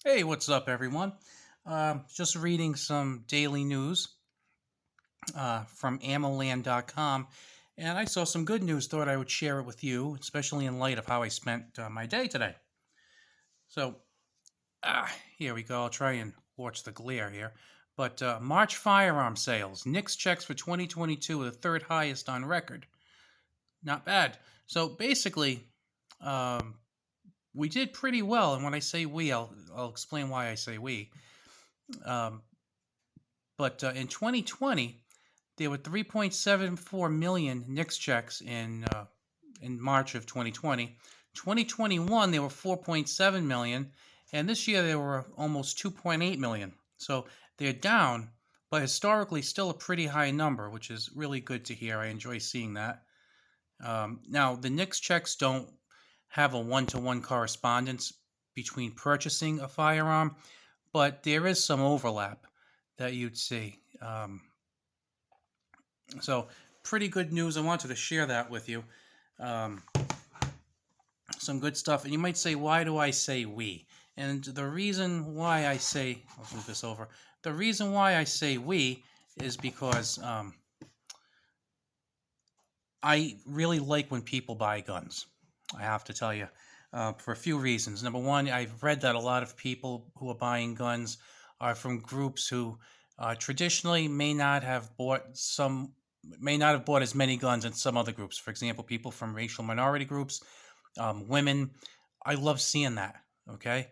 Hey, what's up, everyone? Just reading some daily news from AmmoLand.com, and I saw some good news. Thought I would share it with you, especially in light of how I spent my day today. So, here we go. I'll try and watch the glare here. But March firearm sales. NICS checks for 2022 are the third highest on record. Not bad. So basically, um, we did pretty well. And when I say we, I'll explain why I say we. Um, but in 2020, there were 3.74 million NICS checks in March of 2020. 2021, there were 4.7 million, and this year there were almost 2.8 million. So they're down, but historically still a pretty high number, which is really good to hear. I enjoy seeing that. Now, the NICS checks don't have a one-to-one correspondence between purchasing a firearm, but there is some overlap that you'd see. So, pretty good news. I wanted to share that with you. Um, some good stuff. And you might say, why do I say we? And the reason why I say, I'll move this over. The reason why I say we is because I really like when people buy guns. I have to tell you, for a few reasons. Number one, I've read that a lot of people who are buying guns are from groups who traditionally may not have bought as many guns as some other groups. For example, people from racial minority groups, women. I love seeing that. Okay.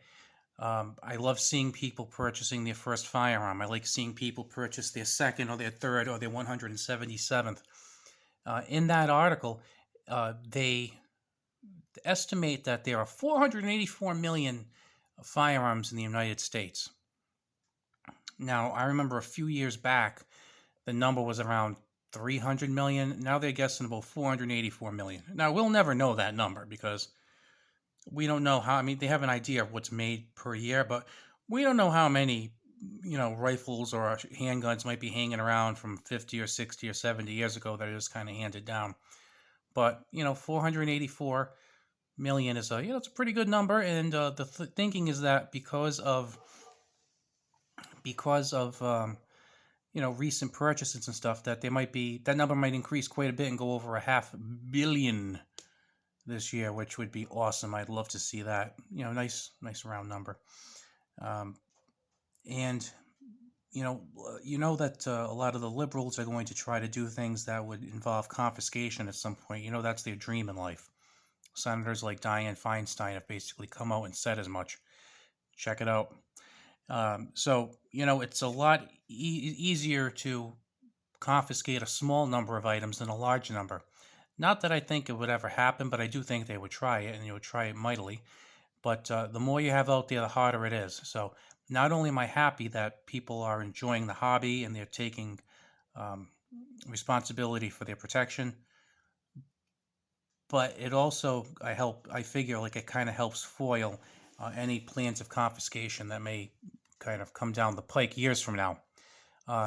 I love seeing people purchasing their first firearm. I like seeing people purchase their second or their third or their 177th. In that article, they estimate that there are 484 million firearms in the United States. Now, I remember a few years back, the number was around 300 million. Now they're guessing about 484 million. Now, we'll never know that number because we don't know how, I mean, they have an idea of what's made per year, but we don't know how many, rifles or handguns might be hanging around from 50 or 60 or 70 years ago that are just kind of handed down. But, 484 million is it's a pretty good number. And the thinking is that because of recent purchases and stuff, that that number might increase quite a bit and go over a half billion this year, which would be awesome. I'd love to see that. Nice round number. Um, and you know that a lot of the liberals are going to try to do things that would involve confiscation at some point. That's their dream in life. Senators like Dianne Feinstein have basically come out and said as much. Check it out. So it's a lot easier to confiscate a small number of items than a large number. Not that I think it would ever happen, but I do think they would try it, and they would try it mightily. But the more you have out there, the harder it is. So not only am I happy that people are enjoying the hobby and they're taking um, responsibility for their protection, but it also I figure like it kind of helps foil any plans of confiscation that may kind of come down the pike years from now.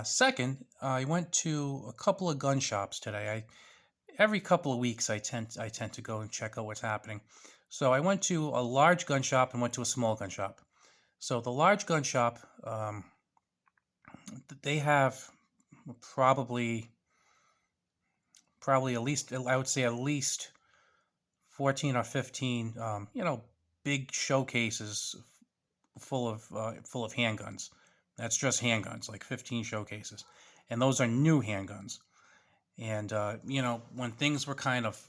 Second, I went to a couple of gun shops today. Every couple of weeks I tend to go and check out what's happening. So I went to a large gun shop and went to a small gun shop. So the large gun shop, they have probably at least, I would say, at least 14 or 15 big showcases full of handguns. That's just handguns, like 15 showcases, and those are new handguns. And when things were kind of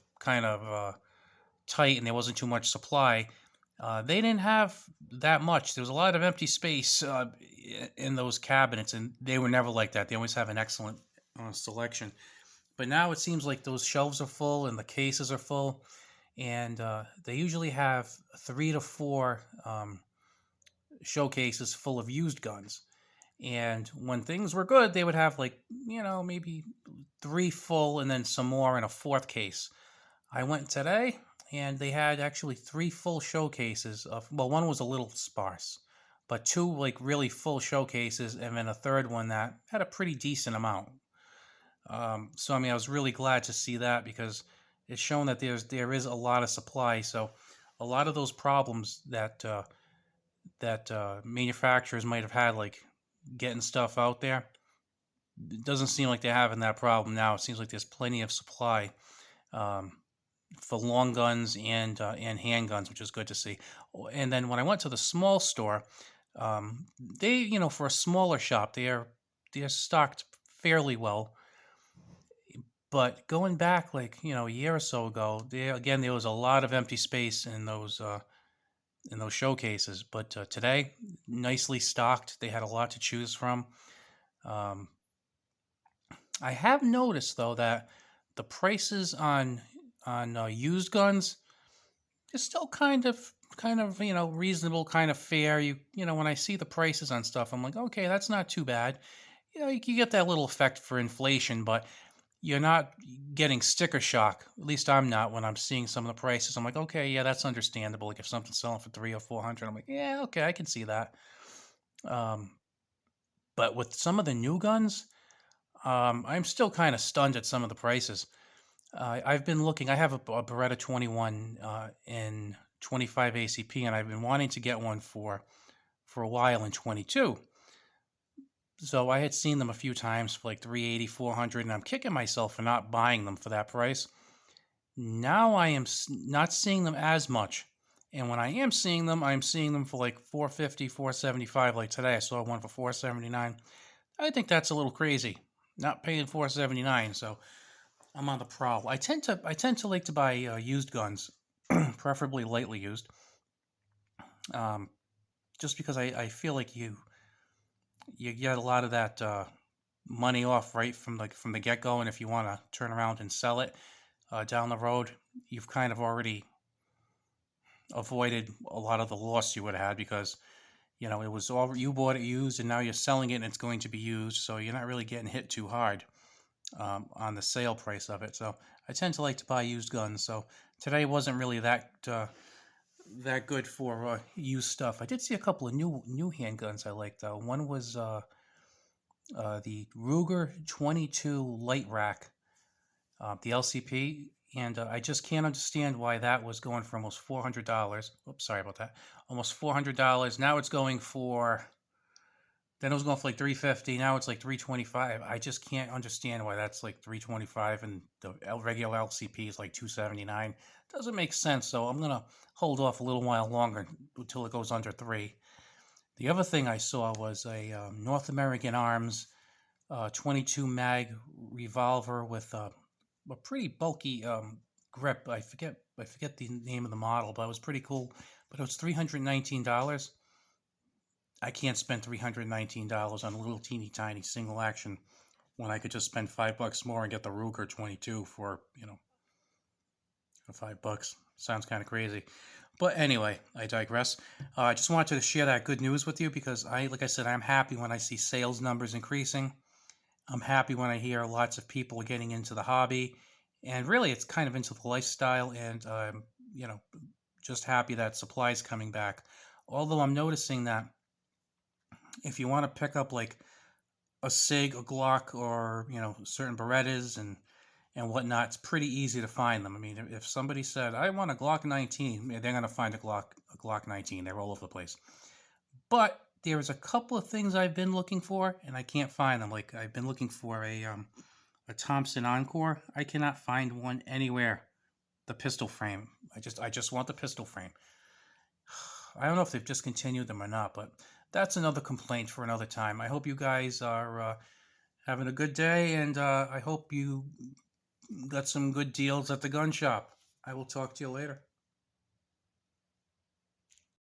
tight and there wasn't too much supply, they didn't have that much. There was a lot of empty space in those cabinets, and they were never like that. They always have an excellent selection. But now it seems like those shelves are full and the cases are full, and they usually have 3 to 4 showcases full of used guns. And when things were good, they would have like, maybe 3 full and then some more in a fourth case. I went today and they had actually 3 full showcases of, well, one was a little sparse, but 2 like really full showcases, and then a third one that had a pretty decent amount. So I mean, I was really glad to see that because it's shown that there is a lot of supply. So a lot of those problems that that manufacturers might have had, like getting stuff out there. It doesn't seem like they're having that problem now. It seems like there's plenty of supply um, for long guns and handguns, which is good to see. And then when I went to the small store, they, for a smaller shop, they're stocked fairly well. But going back, like, a year or so ago, there was a lot of empty space in those showcases. But today, nicely stocked. They had a lot to choose from. Um, I have noticed though that the prices on used guns is still kind of reasonable, kind of fair. When I see the prices on stuff, I'm like, okay, that's not too bad. You get that little effect for inflation, but you're not getting sticker shock. At least I'm not when I'm seeing some of the prices. I'm like, okay, yeah, that's understandable. Like if something's selling for 300 or 400, I'm like, yeah, okay, I can see that. Um, but with some of the new guns, I'm still kind of stunned at some of the prices. I've been looking. I have a Beretta 21 in 25 ACP, and I've been wanting to get one for a while in 22. So I had seen them a few times for like 380, 400, and I'm kicking myself for not buying them for that price. Now I am not seeing them as much. And when I am seeing them, I'm seeing them for like 450, 475. Like today, I saw one for 479. I think that's a little crazy. Not paying 479, so I'm on the prowl. I tend to like to buy used guns, preferably lightly used, um, just because I feel like you get a lot of that money off right from the get go, and if you want to turn around and sell it down the road, you've kind of already avoided a lot of the loss you would have had because it was all you bought it used, and now you're selling it and it's going to be used, so you're not really getting hit too hard on the sale price of it. So I tend to like to buy used guns. So today wasn't really that good for used stuff. I did see a couple of new handguns I liked though. One was the Ruger 22 Light Rack, the LCP, and I just can't understand why that was going for almost $400. Oops, sorry about that. Almost $400. Now it's going for. Then it was going for like 350. Now it's like 325. I just can't understand why that's like 325 and the regular LCP is like 279. Doesn't make sense. So I'm gonna hold off a little while longer until it goes under three. The other thing I saw was a North American Arms 22 mag revolver with a pretty bulky grip. I forget the name of the model, but it was pretty cool. But it was $319. I can't spend $319 on a little teeny tiny single action when I could just spend $5 more and get the Ruger 22 for $5. Sounds kind of crazy, but anyway, I digress. I just wanted to share that good news with you because like I said, I'm happy when I see sales numbers increasing. I'm happy when I hear lots of people are getting into the hobby, and really, it's kind of into the lifestyle. And just happy that supply is coming back. Although I'm noticing that if you want to pick up like a Sig, a Glock, or certain Berettas and whatnot, it's pretty easy to find them. I mean, if somebody said I want a Glock 19, they're gonna find a Glock 19. They're all over the place. But there's a couple of things I've been looking for and I can't find them. Like I've been looking for a Thompson Encore. I cannot find one anywhere. The pistol frame. I just want the pistol frame. I don't know if they've discontinued them or not, but that's another complaint for another time. I hope you guys are having a good day, and I hope you got some good deals at the gun shop. I will talk to you later.